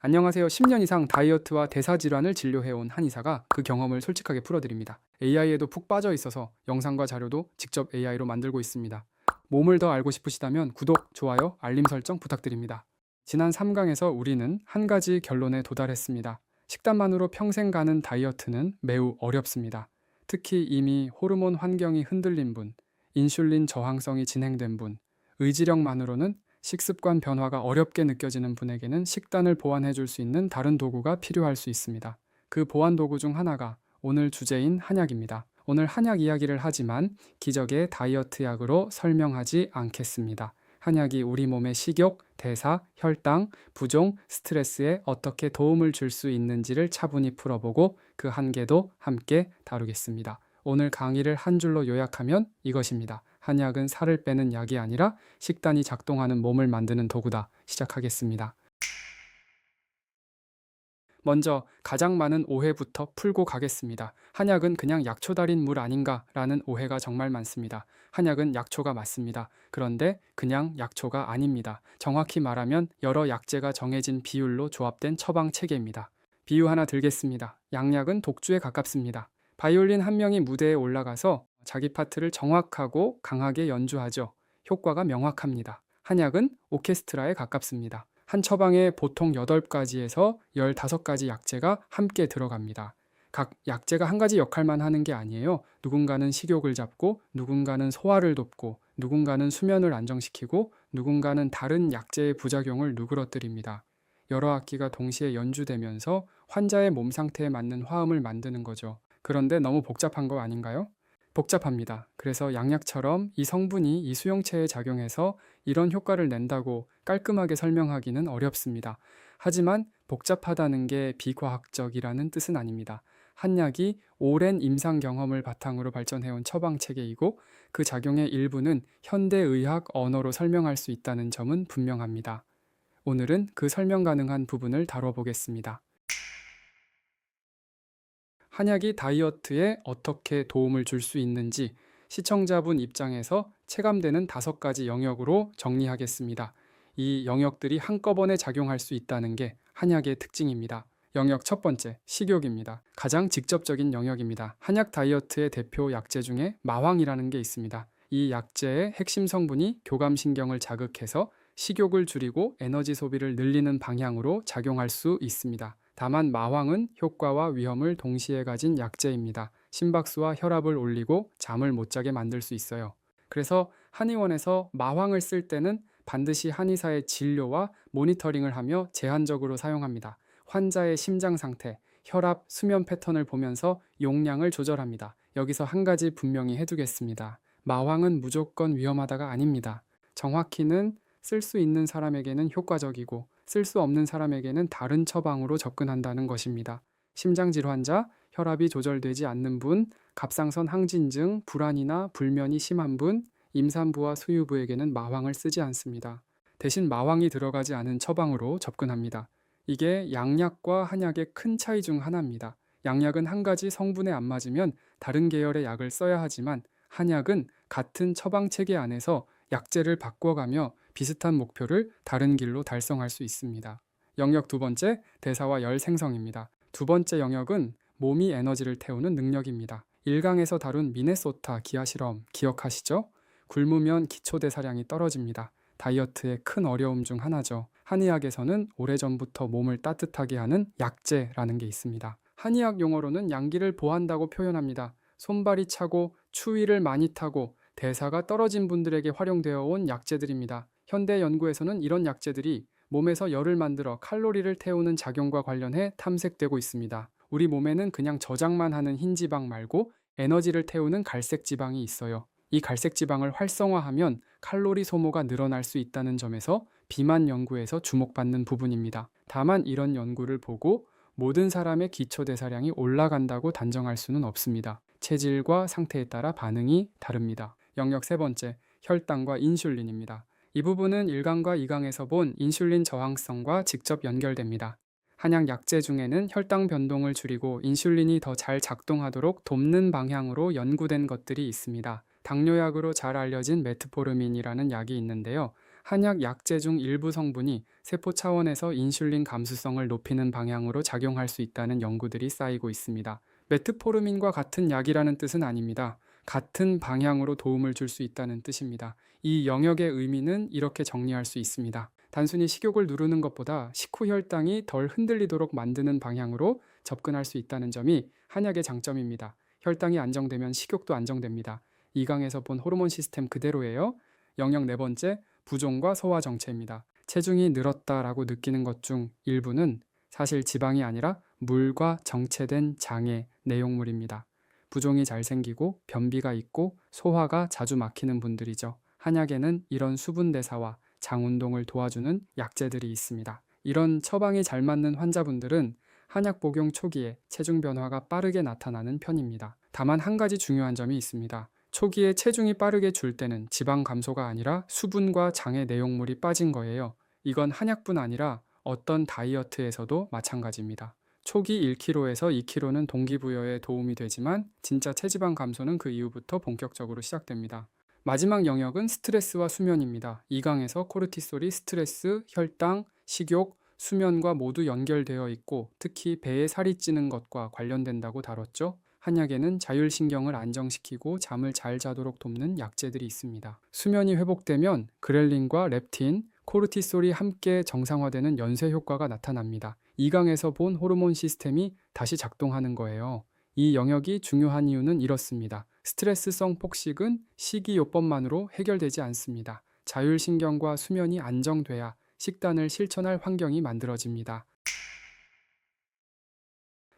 안녕하세요. 10년 이상 다이어트와 대사질환을 진료해온 한의사가 그 경험을 솔직하게 풀어드립니다. AI에도 푹 빠져 있어서 영상과 자료도 직접 AI로 만들고 있습니다. 몸을 더 알고 싶으시다면 구독, 좋아요, 알림 설정 부탁드립니다. 지난 3강에서 우리는 한 가지 결론에 도달했습니다. 식단만으로 평생 가는 다이어트는 매우 어렵습니다. 특히 이미 호르몬 환경이 흔들린 분, 인슐린 저항성이 진행된 분, 의지력만으로는 식습관 변화가 어렵게 느껴지는 분에게는 식단을 보완해 줄 수 있는 다른 도구가 필요할 수 있습니다. 그 보완 도구 중 하나가 오늘 주제인 한약입니다. 오늘 한약 이야기를 하지만 기적의 다이어트 약으로 설명하지 않겠습니다. 한약이 우리 몸의 식욕, 대사, 혈당, 부종, 스트레스에 어떻게 도움을 줄 수 있는지를 차분히 풀어보고 그 한계도 함께 다루겠습니다. 오늘 강의를 한 줄로 요약하면 이것입니다. 한약은 살을 빼는 약이 아니라 식단이 작동하는 몸을 만드는 도구다. 시작하겠습니다. 먼저 가장 많은 오해부터 풀고 가겠습니다. 한약은 그냥 약초 달인 물 아닌가 라는 오해가 정말 많습니다. 한약은 약초가 맞습니다. 그런데 그냥 약초가 아닙니다. 정확히 말하면 여러 약재가 정해진 비율로 조합된 처방 체계입니다. 비유 하나 들겠습니다. 양약은 독주에 가깝습니다. 바이올린 한 명이 무대에 올라가서 자기 파트를 정확하고 강하게 연주하죠. 효과가 명확합니다. 한약은 오케스트라에 가깝습니다. 한 처방에 보통 8가지에서 15가지 약재가 함께 들어갑니다. 각 약재가 한 가지 역할만 하는 게 아니에요. 누군가는 식욕을 잡고, 누군가는 소화를 돕고, 누군가는 수면을 안정시키고, 누군가는 다른 약재의 부작용을 누그러뜨립니다. 여러 악기가 동시에 연주되면서 환자의 몸 상태에 맞는 화음을 만드는 거죠. 그런데 너무 복잡한 거 아닌가요? 복잡합니다. 그래서 양약처럼 이 성분이 이 수용체에 작용해서 이런 효과를 낸다고 깔끔하게 설명하기는 어렵습니다. 하지만 복잡하다는 게 비과학적이라는 뜻은 아닙니다. 한약이 오랜 임상 경험을 바탕으로 발전해온 처방체계이고 그 작용의 일부는 현대의학 언어로 설명할 수 있다는 점은 분명합니다. 오늘은 그 설명 가능한 부분을 다뤄보겠습니다. 한약이 다이어트에 어떻게 도움을 줄 수 있는지 시청자분 입장에서 체감되는 5가지 영역으로 정리하겠습니다. 이 영역들이 한꺼번에 작용할 수 있다는 게 한약의 특징입니다. 영역 첫 번째, 식욕입니다. 가장 직접적인 영역입니다. 한약 다이어트의 대표 약재 중에 마황이라는 게 있습니다. 이 약재의 핵심 성분이 교감신경을 자극해서 식욕을 줄이고 에너지 소비를 늘리는 방향으로 작용할 수 있습니다. 다만 마황은 효과와 위험을 동시에 가진 약재입니다. 심박수와 혈압을 올리고 잠을 못 자게 만들 수 있어요. 그래서 한의원에서 마황을 쓸 때는 반드시 한의사의 진료와 모니터링을 하며 제한적으로 사용합니다. 환자의 심장 상태, 혈압, 수면 패턴을 보면서 용량을 조절합니다. 여기서 한 가지 분명히 해두겠습니다. 마황은 무조건 위험하다가 아닙니다. 정확히는 쓸 수 있는 사람에게는 효과적이고 쓸 수 없는 사람에게는 다른 처방으로 접근한다는 것입니다. 심장질환자, 혈압이 조절되지 않는 분, 갑상선 항진증, 불안이나 불면이 심한 분, 임산부와 수유부에게는 마황을 쓰지 않습니다. 대신 마황이 들어가지 않은 처방으로 접근합니다. 이게 양약과 한약의 큰 차이 중 하나입니다. 양약은 한 가지 성분에 안 맞으면 다른 계열의 약을 써야 하지만 한약은 같은 처방 체계 안에서 약재를 바꿔가며 비슷한 목표를 다른 길로 달성할 수 있습니다. 영역 두 번째, 대사와 열 생성입니다. 두 번째 영역은 몸이 에너지를 태우는 능력입니다. 1강에서 다룬 미네소타 기하 실험 기억하시죠? 굶으면 기초대사량이 떨어집니다. 다이어트의 큰 어려움 중 하나죠. 한의학에서는 오래전부터 몸을 따뜻하게 하는 약재라는 게 있습니다. 한의학 용어로는 양기를 보한다고 표현합니다. 손발이 차고 추위를 많이 타고 대사가 떨어진 분들에게 활용되어 온 약재들입니다. 현대 연구에서는 이런 약재들이 몸에서 열을 만들어 칼로리를 태우는 작용과 관련해 탐색되고 있습니다. 우리 몸에는 그냥 저장만 하는 흰 지방 말고 에너지를 태우는 갈색 지방이 있어요. 이 갈색 지방을 활성화하면 칼로리 소모가 늘어날 수 있다는 점에서 비만 연구에서 주목받는 부분입니다. 다만 이런 연구를 보고 모든 사람의 기초대사량이 올라간다고 단정할 수는 없습니다. 체질과 상태에 따라 반응이 다릅니다. 영역 세 번째, 혈당과 인슐린입니다. 이 부분은 1강과 2강에서 본 인슐린 저항성과 직접 연결됩니다. 한약 약재 중에는 혈당 변동을 줄이고 인슐린이 더 잘 작동하도록 돕는 방향으로 연구된 것들이 있습니다. 당뇨약으로 잘 알려진 메트포르민이라는 약이 있는데요. 한약 약제 중 일부 성분이 세포 차원에서 인슐린 감수성을 높이는 방향으로 작용할 수 있다는 연구들이 쌓이고 있습니다. 메트포르민과 같은 약이라는 뜻은 아닙니다. 같은 방향으로 도움을 줄 수 있다는 뜻입니다. 이 영역의 의미는 이렇게 정리할 수 있습니다. 단순히 식욕을 누르는 것보다 식후 혈당이 덜 흔들리도록 만드는 방향으로 접근할 수 있다는 점이 한약의 장점입니다. 혈당이 안정되면 식욕도 안정됩니다. 2강에서 본 호르몬 시스템 그대로예요. 영역 네 번째, 부종과 소화 정체입니다. 체중이 늘었다라고 느끼는 것 중 일부는 사실 지방이 아니라 물과 정체된 장의 내용물입니다. 부종이 잘 생기고 변비가 있고 소화가 자주 막히는 분들이죠. 한약에는 이런 수분 대사와 장 운동을 도와주는 약재들이 있습니다. 이런 처방이 잘 맞는 환자분들은 한약 복용 초기에 체중 변화가 빠르게 나타나는 편입니다. 다만 한 가지 중요한 점이 있습니다. 초기에 체중이 빠르게 줄 때는 지방 감소가 아니라 수분과 장의 내용물이 빠진 거예요. 이건 한약뿐 아니라 어떤 다이어트에서도 마찬가지입니다. 초기 1kg에서 2kg는 동기부여에 도움이 되지만 진짜 체지방 감소는 그 이후부터 본격적으로 시작됩니다. 마지막 영역은 스트레스와 수면입니다. 2강에서 코르티솔이 스트레스, 혈당, 식욕, 수면과 모두 연결되어 있고 특히 배에 살이 찌는 것과 관련된다고 다뤘죠. 한약에는 자율신경을 안정시키고 잠을 잘 자도록 돕는 약재들이 있습니다. 수면이 회복되면 그렐린과 렙틴, 코르티솔이 함께 정상화되는 연쇄 효과가 나타납니다. 2강에서 본 호르몬 시스템이 다시 작동하는 거예요. 이 영역이 중요한 이유는 이렇습니다. 스트레스성 폭식은 식이요법만으로 해결되지 않습니다. 자율신경과 수면이 안정돼야 식단을 실천할 환경이 만들어집니다.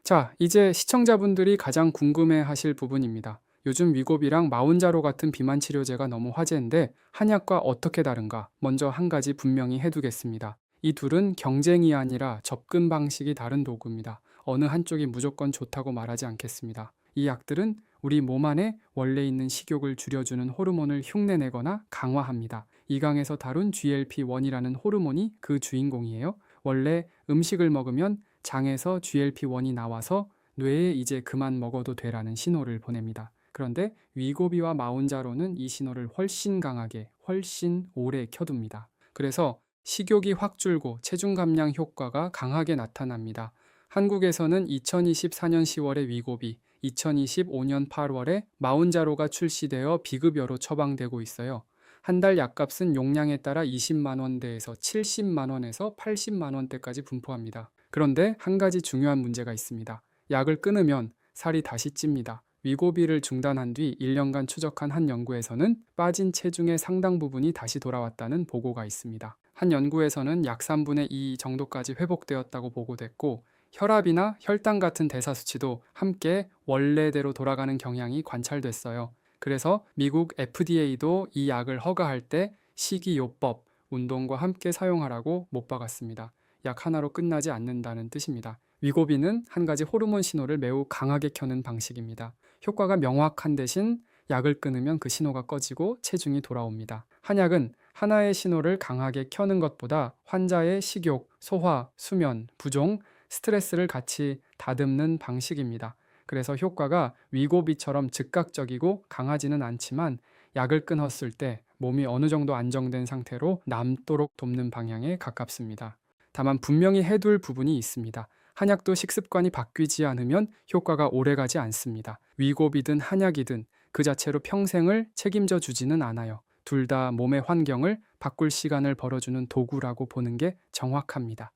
자, 이제 시청자분들이 가장 궁금해 하실 부분입니다. 요즘 위고비랑 마운자로 같은 비만 치료제가 너무 화제인데 한약과 어떻게 다른가? 먼저 한 가지 분명히 해두겠습니다. 이 둘은 경쟁이 아니라 접근 방식이 다른 도구입니다. 어느 한쪽이 무조건 좋다고 말하지 않겠습니다. 이 약들은 우리 몸 안에 원래 있는 식욕을 줄여주는 호르몬을 흉내내거나 강화합니다. 2강에서 다룬 GLP-1이라는 호르몬이 그 주인공이에요. 원래 음식을 먹으면 장에서 GLP-1이 나와서 뇌에 이제 그만 먹어도 되라는 신호를 보냅니다. 그런데 위고비와 마운자로는 이 신호를 훨씬 강하게, 훨씬 오래 켜둡니다. 그래서 식욕이 확 줄고 체중 감량 효과가 강하게 나타납니다. 한국에서는 2024년 10월에 위고비, 2025년 8월에 마운자로가 출시되어 비급여로 처방되고 있어요. 한 달 약값은 용량에 따라 20만 원대에서 70만 원에서 80만 원대까지 분포합니다. 그런데 한 가지 중요한 문제가 있습니다. 약을 끊으면 살이 다시 찝니다. 위고비를 중단한 뒤 1년간 추적한 한 연구에서는 빠진 체중의 상당 부분이 다시 돌아왔다는 보고가 있습니다. 한 연구에서는 약 3분의 2 정도까지 회복되었다고 보고됐고 혈압이나 혈당 같은 대사 수치도 함께 원래대로 돌아가는 경향이 관찰됐어요. 그래서 미국 FDA도 이 약을 허가할 때 식이요법, 운동과 함께 사용하라고 못 박았습니다. 약 하나로 끝나지 않는다는 뜻입니다. 위고비는 한 가지 호르몬 신호를 매우 강하게 켜는 방식입니다. 효과가 명확한 대신 약을 끊으면 그 신호가 꺼지고 체중이 돌아옵니다. 한약은 하나의 신호를 강하게 켜는 것보다 환자의 식욕, 소화, 수면, 부종, 스트레스를 같이 다듬는 방식입니다. 그래서 효과가 위고비처럼 즉각적이고 강하지는 않지만 약을 끊었을 때 몸이 어느 정도 안정된 상태로 남도록 돕는 방향에 가깝습니다. 다만 분명히 해둘 부분이 있습니다. 한약도 식습관이 바뀌지 않으면 효과가 오래가지 않습니다. 위고비든 한약이든 그 자체로 평생을 책임져 주지는 않아요. 둘 다 몸의 환경을 바꿀 시간을 벌어주는 도구라고 보는 게 정확합니다.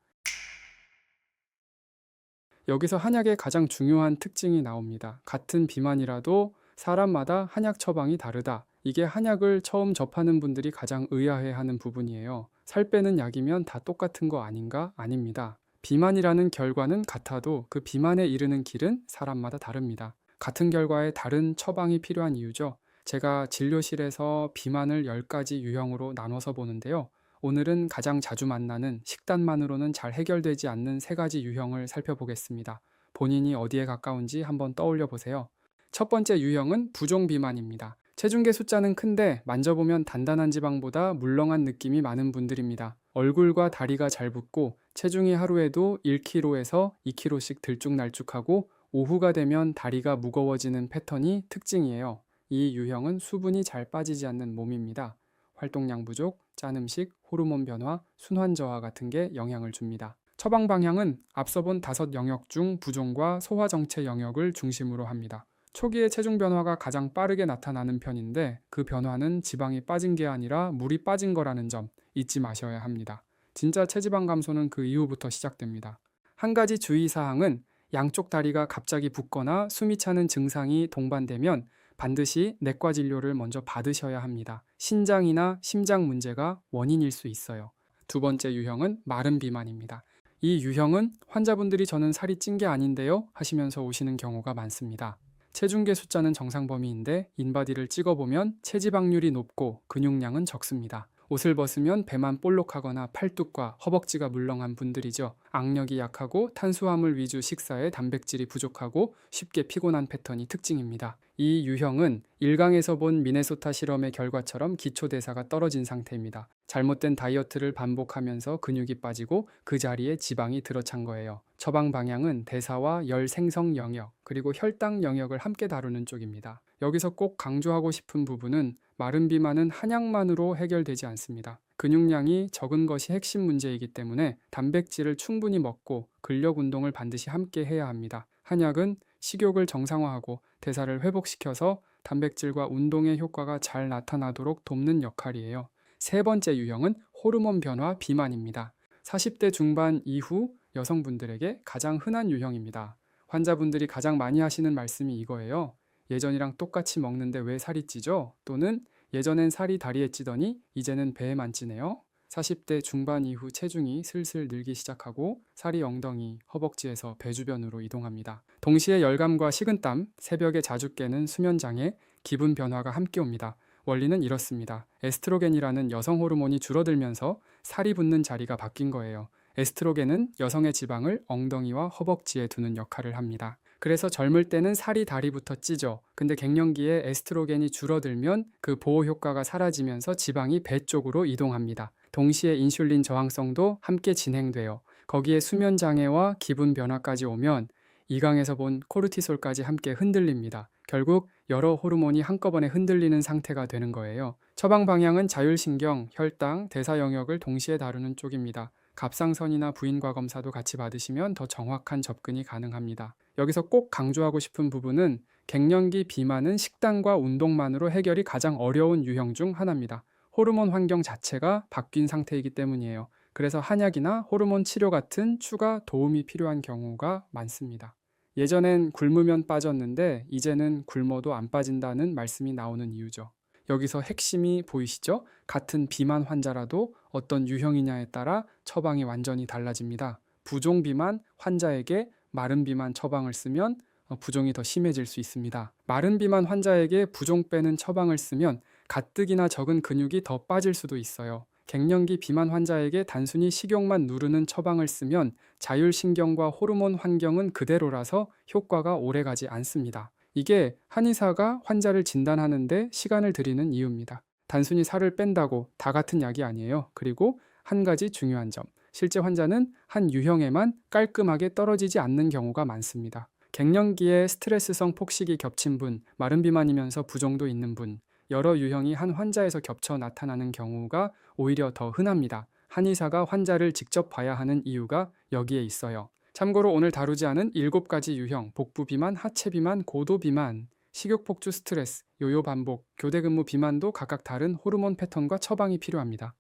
여기서 한약의 가장 중요한 특징이 나옵니다. 같은 비만이라도 사람마다 한약 처방이 다르다. 이게 한약을 처음 접하는 분들이 가장 의아해하는 부분이에요. 살 빼는 약이면 다 똑같은 거 아닌가? 아닙니다. 비만이라는 결과는 같아도 그 비만에 이르는 길은 사람마다 다릅니다. 같은 결과에 다른 처방이 필요한 이유죠. 제가 진료실에서 비만을 10가지 유형으로 나눠서 보는데요. 오늘은 가장 자주 만나는 식단만으로는 잘 해결되지 않는 3가지 유형을 살펴보겠습니다. 본인이 어디에 가까운지 한번 떠올려 보세요. 첫 번째 유형은 부종 비만입니다. 체중계 숫자는 큰데 만져보면 단단한 지방보다 물렁한 느낌이 많은 분들입니다. 얼굴과 다리가 잘 붓고 체중이 하루에도 1kg에서 2kg씩 들쭉날쭉하고 오후가 되면 다리가 무거워지는 패턴이 특징이에요. 이 유형은 수분이 잘 빠지지 않는 몸입니다. 활동량 부족, 짠 음식, 호르몬 변화, 순환 저하 같은 게 영향을 줍니다. 처방 방향은 앞서 본 5영역 중 부종과 소화 정체 영역을 중심으로 합니다. 초기에 체중 변화가 가장 빠르게 나타나는 편인데 그 변화는 지방이 빠진 게 아니라 물이 빠진 거라는 점 잊지 마셔야 합니다. 진짜 체지방 감소는 그 이후부터 시작됩니다. 한 가지 주의사항은 양쪽 다리가 갑자기 붓거나 숨이 차는 증상이 동반되면 반드시 내과 진료를 먼저 받으셔야 합니다. 신장이나 심장 문제가 원인일 수 있어요. 두 번째 유형은 마른 비만입니다. 이 유형은 환자분들이 저는 살이 찐 게 아닌데요 하시면서 오시는 경우가 많습니다. 체중계 숫자는 정상 범위인데 인바디를 찍어보면 체지방률이 높고 근육량은 적습니다. 옷을 벗으면 배만 볼록하거나 팔뚝과 허벅지가 물렁한 분들이죠. 악력이 약하고 탄수화물 위주 식사에 단백질이 부족하고 쉽게 피곤한 패턴이 특징입니다. 이 유형은 1강에서 본 미네소타 실험의 결과처럼 기초대사가 떨어진 상태입니다. 잘못된 다이어트를 반복하면서 근육이 빠지고 그 자리에 지방이 들어찬 거예요. 처방 방향은 대사와 열 생성 영역, 그리고 혈당 영역을 함께 다루는 쪽입니다. 여기서 꼭 강조하고 싶은 부분은 마른 비만은 한약만으로 해결되지 않습니다. 근육량이 적은 것이 핵심 문제이기 때문에 단백질을 충분히 먹고 근력 운동을 반드시 함께 해야 합니다. 한약은 식욕을 정상화하고 대사를 회복시켜서 단백질과 운동의 효과가 잘 나타나도록 돕는 역할이에요. 세 번째 유형은 호르몬 변화 비만입니다. 40대 중반 이후 여성분들에게 가장 흔한 유형입니다. 환자분들이 가장 많이 하시는 말씀이 이거예요. 예전이랑 똑같이 먹는데 왜 살이 찌죠? 또는 예전엔 살이 다리에 찌더니 이제는 배에만 찌네요. 40대 중반 이후 체중이 슬슬 늘기 시작하고 살이 엉덩이, 허벅지에서 배 주변으로 이동합니다. 동시에 열감과 식은땀, 새벽에 자주 깨는 수면장애, 기분 변화가 함께 옵니다. 원리는 이렇습니다. 에스트로겐이라는 여성 호르몬이 줄어들면서 살이 붙는 자리가 바뀐 거예요. 에스트로겐은 여성의 지방을 엉덩이와 허벅지에 두는 역할을 합니다. 그래서 젊을 때는 살이 다리부터 찌죠. 근데 갱년기에 에스트로겐이 줄어들면 그 보호 효과가 사라지면서 지방이 배 쪽으로 이동합니다. 동시에 인슐린 저항성도 함께 진행돼요. 거기에 수면 장애와 기분 변화까지 오면 2강에서 본 코르티솔까지 함께 흔들립니다. 결국 여러 호르몬이 한꺼번에 흔들리는 상태가 되는 거예요. 처방 방향은 자율신경, 혈당, 대사 영역을 동시에 다루는 쪽입니다. 갑상선이나 부인과 검사도 같이 받으시면 더 정확한 접근이 가능합니다. 여기서 꼭 강조하고 싶은 부분은 갱년기 비만은 식단과 운동만으로 해결이 가장 어려운 유형 중 하나입니다. 호르몬 환경 자체가 바뀐 상태이기 때문이에요. 그래서 한약이나 호르몬 치료 같은 추가 도움이 필요한 경우가 많습니다. 예전엔 굶으면 빠졌는데 이제는 굶어도 안 빠진다는 말씀이 나오는 이유죠. 여기서 핵심이 보이시죠? 같은 비만 환자라도 어떤 유형이냐에 따라 처방이 완전히 달라집니다. 부종 비만 환자에게 마른 비만 처방을 쓰면 부종이 더 심해질 수 있습니다. 마른 비만 환자에게 부종 빼는 처방을 쓰면 가뜩이나 적은 근육이 더 빠질 수도 있어요. 갱년기 비만 환자에게 단순히 식욕만 누르는 처방을 쓰면 자율신경과 호르몬 환경은 그대로라서 효과가 오래가지 않습니다. 이게 한의사가 환자를 진단하는데 시간을 들이는 이유입니다. 단순히 살을 뺀다고 다 같은 약이 아니에요. 그리고 한 가지 중요한 점, 실제 환자는 한 유형에만 깔끔하게 떨어지지 않는 경우가 많습니다. 갱년기에 스트레스성 폭식이 겹친 분, 마른 비만이면서 부종도 있는 분, 여러 유형이 한 환자에서 겹쳐 나타나는 경우가 오히려 더 흔합니다. 한의사가 환자를 직접 봐야 하는 이유가 여기에 있어요. 참고로 오늘 다루지 않은 7가지 유형, 복부 비만, 하체 비만, 고도 비만, 식욕 폭주 스트레스, 요요 반복, 교대 근무 비만도 각각 다른 호르몬 패턴과 처방이 필요합니다.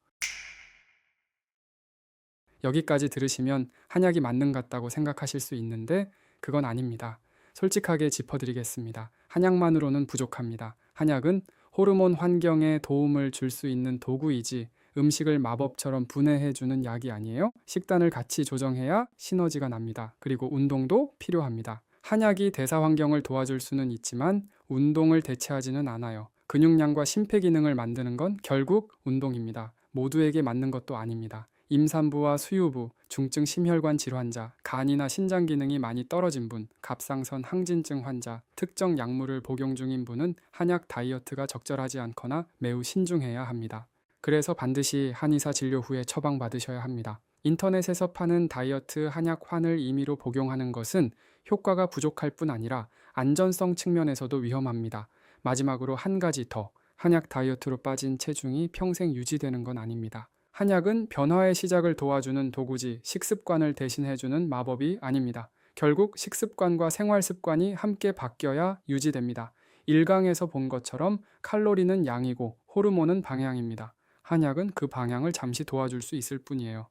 여기까지 들으시면 한약이 맞는 것 같다고 생각하실 수 있는데 그건 아닙니다. 솔직하게 짚어드리겠습니다. 한약만으로는 부족합니다. 한약은 호르몬 환경에 도움을 줄 수 있는 도구이지 음식을 마법처럼 분해해주는 약이 아니에요. 식단을 같이 조정해야 시너지가 납니다. 그리고 운동도 필요합니다. 한약이 대사 환경을 도와줄 수는 있지만 운동을 대체하지는 않아요. 근육량과 심폐기능을 만드는 건 결국 운동입니다. 모두에게 맞는 것도 아닙니다. 임산부와 수유부, 중증 심혈관 질환자, 간이나 신장 기능이 많이 떨어진 분, 갑상선 항진증 환자, 특정 약물을 복용 중인 분은 한약 다이어트가 적절하지 않거나 매우 신중해야 합니다. 그래서 반드시 한의사 진료 후에 처방받으셔야 합니다. 인터넷에서 파는 다이어트 한약환을 임의로 복용하는 것은 효과가 부족할 뿐 아니라 안전성 측면에서도 위험합니다. 마지막으로 한 가지 더, 한약 다이어트로 빠진 체중이 평생 유지되는 건 아닙니다. 한약은 변화의 시작을 도와주는 도구지 식습관을 대신해주는 마법이 아닙니다. 결국 식습관과 생활습관이 함께 바뀌어야 유지됩니다. 1강에서 본 것처럼 칼로리는 양이고 호르몬은 방향입니다. 한약은 그 방향을 잠시 도와줄 수 있을 뿐이에요.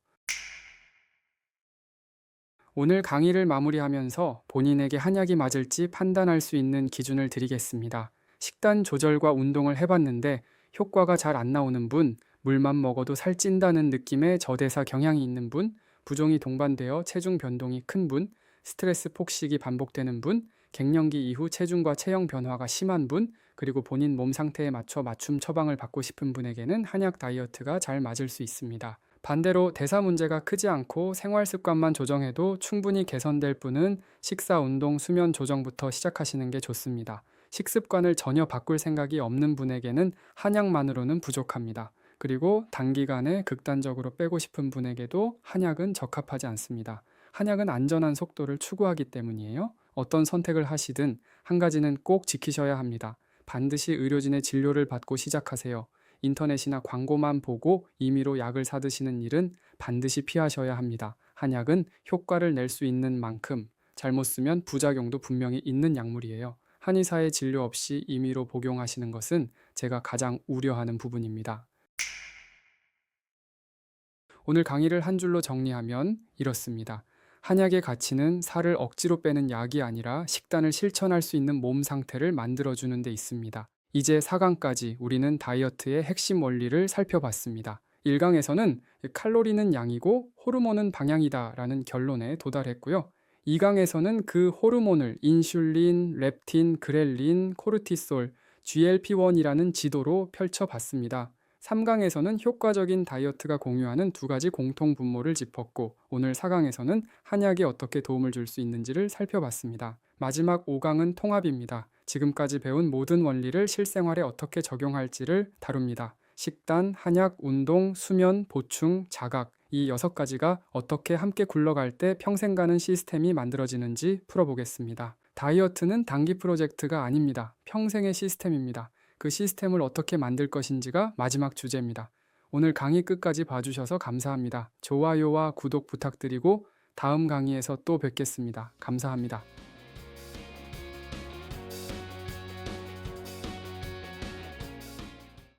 오늘 강의를 마무리하면서 본인에게 한약이 맞을지 판단할 수 있는 기준을 드리겠습니다. 식단 조절과 운동을 해봤는데 효과가 잘 안 나오는 분, 물만 먹어도 살찐다는 느낌의 저대사 경향이 있는 분, 부종이 동반되어 체중 변동이 큰 분, 스트레스 폭식이 반복되는 분, 갱년기 이후 체중과 체형 변화가 심한 분, 그리고 본인 몸 상태에 맞춰 맞춤 처방을 받고 싶은 분에게는 한약 다이어트가 잘 맞을 수 있습니다. 반대로 대사 문제가 크지 않고 생활 습관만 조정해도 충분히 개선될 분은 식사, 운동, 수면 조정부터 시작하시는 게 좋습니다. 식습관을 전혀 바꿀 생각이 없는 분에게는 한약만으로는 부족합니다. 그리고 단기간에 극단적으로 빼고 싶은 분에게도 한약은 적합하지 않습니다. 한약은 안전한 속도를 추구하기 때문이에요. 어떤 선택을 하시든 한 가지는 꼭 지키셔야 합니다. 반드시 의료진의 진료를 받고 시작하세요. 인터넷이나 광고만 보고 임의로 약을 사드시는 일은 반드시 피하셔야 합니다. 한약은 효과를 낼 수 있는 만큼 잘못 쓰면 부작용도 분명히 있는 약물이에요. 한의사의 진료 없이 임의로 복용하시는 것은 제가 가장 우려하는 부분입니다. 오늘 강의를 한 줄로 정리하면 이렇습니다. 한약의 가치는 살을 억지로 빼는 약이 아니라 식단을 실천할 수 있는 몸 상태를 만들어주는 데 있습니다. 이제 4강까지 우리는 다이어트의 핵심 원리를 살펴봤습니다. 1강에서는 칼로리는 양이고 호르몬은 방향이다 라는 결론에 도달했고요. 2강에서는 그 호르몬을 인슐린, 렙틴, 그렐린, 코르티솔, GLP-1이라는 지도로 펼쳐봤습니다. 3강에서는 효과적인 다이어트가 공유하는 두 가지 공통 분모를 짚었고 오늘 4강에서는 한약이 어떻게 도움을 줄 수 있는지를 살펴봤습니다. 마지막 5강은 통합입니다. 지금까지 배운 모든 원리를 실생활에 어떻게 적용할지를 다룹니다. 식단, 한약, 운동, 수면, 보충, 자각 이 6가지가 어떻게 함께 굴러갈 때 평생 가는 시스템이 만들어지는지 풀어보겠습니다. 다이어트는 단기 프로젝트가 아닙니다. 평생의 시스템입니다. 그 시스템을 어떻게 만들 것인지가 마지막 주제입니다. 오늘 강의 끝까지 봐주셔서 감사합니다. 좋아요와 구독 부탁드리고 다음 강의에서 또 뵙겠습니다. 감사합니다.